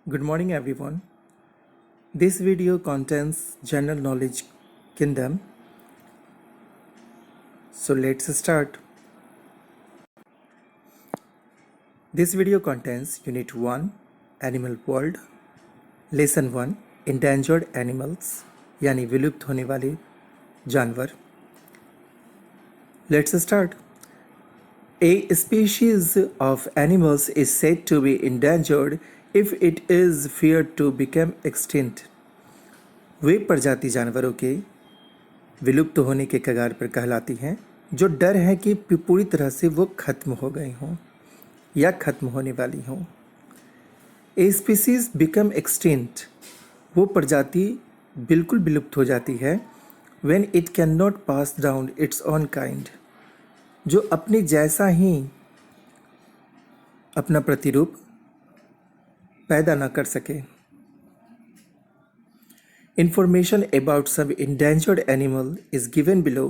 Good morning, everyone. This video contains general knowledge kingdom. So let's start. This video contains Unit 1 Animal World, Lesson 1 Endangered Animals यानी विलुप्त होने वाले जानवर. Let's start. A species of animals is said to be endangered if it is feared to become extinct. वे प्रजाति जानवरों के विलुप्त होने के कगार पर कहलाती हैं जो डर है कि पूरी तरह से वो खत्म हो गई हों या खत्म होने वाली हों. ए स्पीसीज बिकम एक्सटिंक्ट, वो प्रजाति बिल्कुल विलुप्त हो जाती है when it can not pass down its own kind, जो अपने जैसा ही अपना प्रतिरूप पैदा ना कर सके. Information about some endangered animal is given below.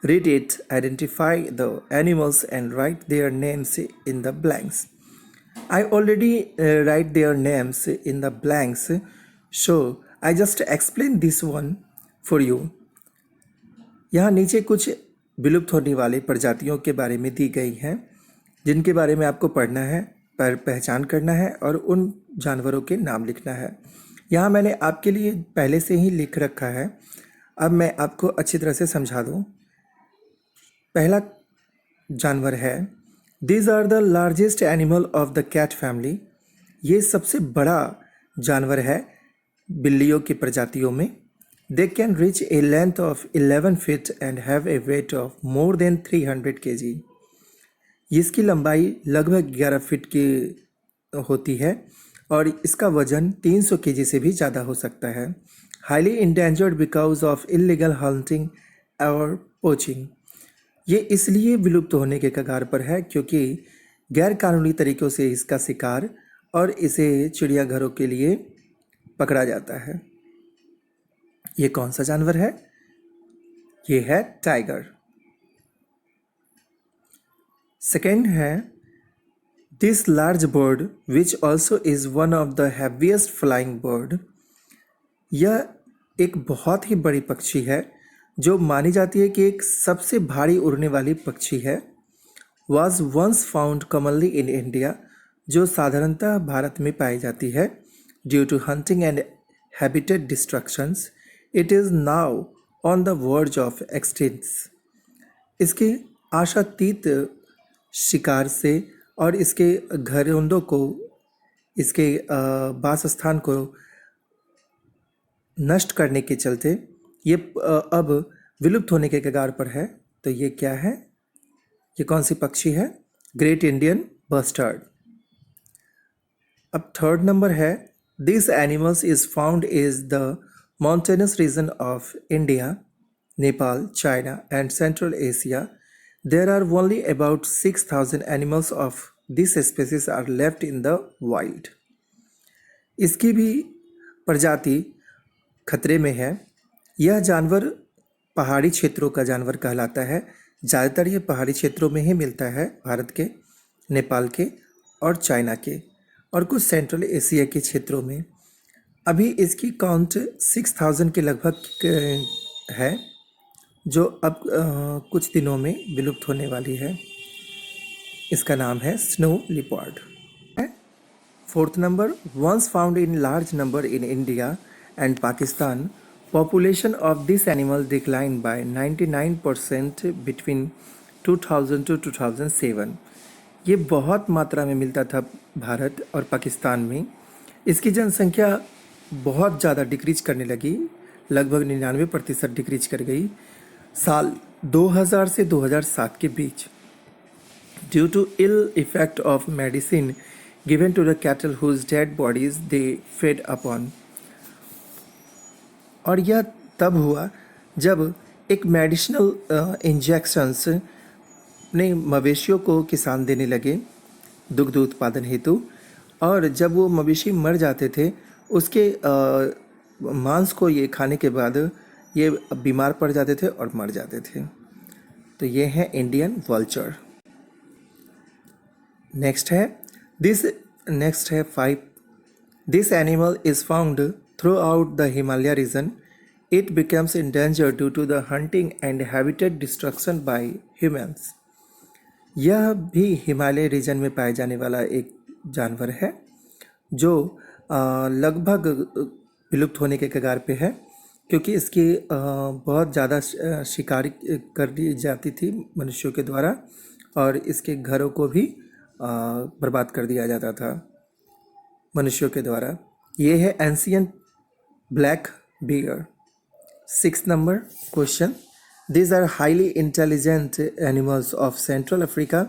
Read it, identify the animals and write their names in the blanks. I already write their names in the blanks, so I just explain this one for you. यहाँ नीचे कुछ विलुप्त होने वाले प्रजातियों के बारे में दी गई हैं जिनके बारे में आपको पढ़ना है, पर पहचान करना है और उन जानवरों के नाम लिखना है. यहाँ मैंने आपके लिए पहले से ही लिख रखा है, अब मैं आपको अच्छी तरह से समझा दूँ. पहला जानवर है these are the largest animal of the cat family. ये सबसे बड़ा जानवर है बिल्लियों की प्रजातियों में. They can reach a length of 11 feet and have a weight of more than 300 kg. इसकी लंबाई लगभग 11 फीट की होती है और इसका वजन 300 kg से भी ज़्यादा हो सकता है. Highly endangered because of illegal hunting और पोचिंग. ये इसलिए विलुप्त होने के कगार पर है क्योंकि गैर कानूनी तरीक़ों से इसका शिकार और इसे चिड़ियाघरों के लिए पकड़ा जाता है. ये कौन सा जानवर है? ये है टाइगर. सेकेंड है this large bird which also is one of the heaviest flying bird. यह एक बहुत ही बड़ी पक्षी है जो मानी जाती है कि एक सबसे भारी उड़ने वाली पक्षी है. Was once found commonly in India, जो साधारणतः भारत में पाई जाती है. Due to hunting and habitat destructions it is now on the verge of extinction. इसके आशातीत शिकार से और इसके घरौंदों को, इसके वासस्थान को नष्ट करने के चलते ये अब विलुप्त होने के कगार पर है. तो ये क्या है? ये कौन सी पक्षी है? Great Indian bustard. अब थर्ड नंबर है this animals is found is the mountainous region of India, Nepal, China and central Asia. There are only about 6,000 animals of this species are left in the wild. इसकी भी प्रजाति खतरे में है. यह जानवर पहाड़ी क्षेत्रों का जानवर कहलाता है. ज़्यादातर ये पहाड़ी क्षेत्रों में ही मिलता है, भारत के, नेपाल के और चाइना के और कुछ सेंट्रल एशिया के क्षेत्रों में. अभी इसकी काउंट 6,000 के लगभग है जो अब कुछ दिनों में विलुप्त होने वाली है. इसका नाम है snow leopard. Fourth number once found in large number in India and Pakistan. Population of this animal decline by 99% between 2000 to 2007. ये बहुत मात्रा में मिलता था भारत और पाकिस्तान में. इसकी जनसंख्या बहुत ज़्यादा डिक्रीज करने लगी, लगभग 99% डिक्रीज कर गई साल 2000 से 2007 के बीच. Due to ill effect of medicine given to the cattle whose dead bodies they fed upon. और यह तब हुआ जब एक मेडिसिनल इंजेक्शंस अपने मवेशियों को किसान देने लगे दुग्ध उत्पादन हेतु, और जब वो मवेशी मर जाते थे उसके मांस को ये खाने के बाद ये बीमार पड़ जाते थे और मर जाते थे. तो ये है इंडियन वल्चर. नेक्स्ट है 5 This animal is found throughout the Himalaya region. It becomes endangered due to the hunting and habitat destruction by humans. यह भी हिमालय रीजन में पाए जाने वाला एक जानवर है जो लगभग विलुप्त होने के कगार पे है, क्योंकि इसकी बहुत ज़्यादा शिकार कर दी जाती थी मनुष्यों के द्वारा, और इसके घरों को भी बर्बाद कर दिया जाता था मनुष्यों के द्वारा। ये है ancient black bear. 6 number question. These are highly intelligent animals of Central Africa.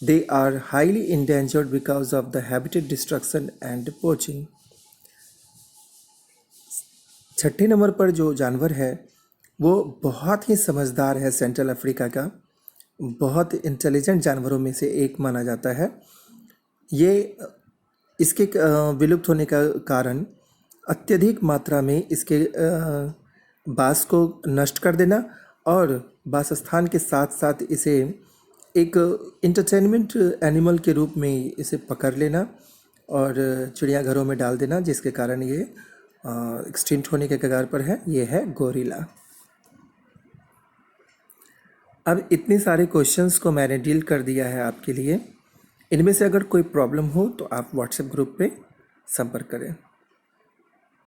They are highly endangered because of the habitat destruction and poaching. 6 number पर जो जानवर है वो बहुत ही समझदार है, सेंट्रल अफ्रीका का बहुत इंटेलिजेंट जानवरों में से एक माना जाता है। ये इसके विलुप्त होने का कारण अत्यधिक मात्रा में इसके बास को नष्ट कर देना और वासस्थान के साथ साथ इसे एक इंटरटेनमेंट एनिमल के रूप में इसे पकड़ लेना और चिड़ियाघरों में डाल देना, जिसके कारण ये एक्सटिंक्ट होने के कगार पर है। ये है गोरिल्ला। अब इतने सारे क्वेश्चंस को मैंने डील कर दिया है आपके लिए। इनमें से अगर कोई प्रॉब्लम हो तो आप व्हाट्सएप ग्रुप पे संपर्क करें।